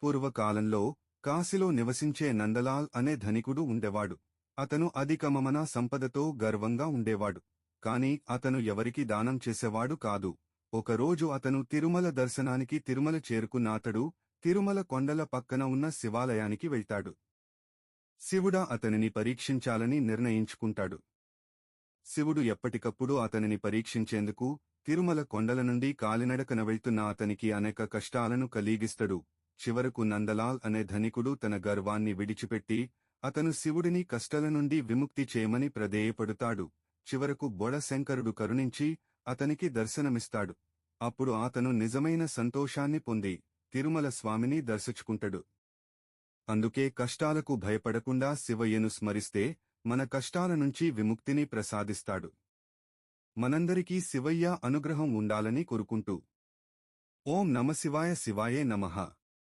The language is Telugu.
పూర్వకాలంలో కాశీలో నివసించే నందలాల్ అనే ధనికుడు ఉండేవాడు. అతను అధికమమన సంపదతో గర్వంగా ఉండేవాడు. కాని అతను ఎవరికీ దానం చేసేవాడు కాదు. ఒకరోజు అతను తిరుమల దర్శనానికి తిరుమల చేరుకున్న అతడు తిరుమల కొండల పక్కన ఉన్న శివాలయానికి వెళ్తాడు. శివుడా అతనిని పరీక్షించాలని నిర్ణయించుకుంటాడు. శివుడు ఎప్పటికప్పుడు అతనిని పరీక్షించేందుకు తిరుమల కొండల నుండి కాలినడకన వెళ్తున్న అతనికి అనేక కష్టాలను కలిగిస్తాడు. చివరకు నందలాల్ అనే ధనికుడు తన గర్వాన్ని విడిచిపెట్టి అతను శివుడిని కష్టాల నుండి విముక్తి చేయమని ప్రధేయపడుతాడు. చివరకు బొడశంకరుడు కరుణించి అతనికి దర్శనమిస్తాడు. అప్పుడు అతను నిజమైన సంతోషాన్ని పొంది తిరుమల స్వామిని దర్శించుకుంటాడు. అందుకే కష్టాలకు భయపడకుండా శివయ్యను స్మరిస్తే మన కష్టాల నుంచి విముక్తిని ప్రసాదిస్తాడు. మనందరికీ శివయ్య అనుగ్రహం ఉండాలని కోరుకుంటూ ఓం నమః శివాయ శివాయే నమః.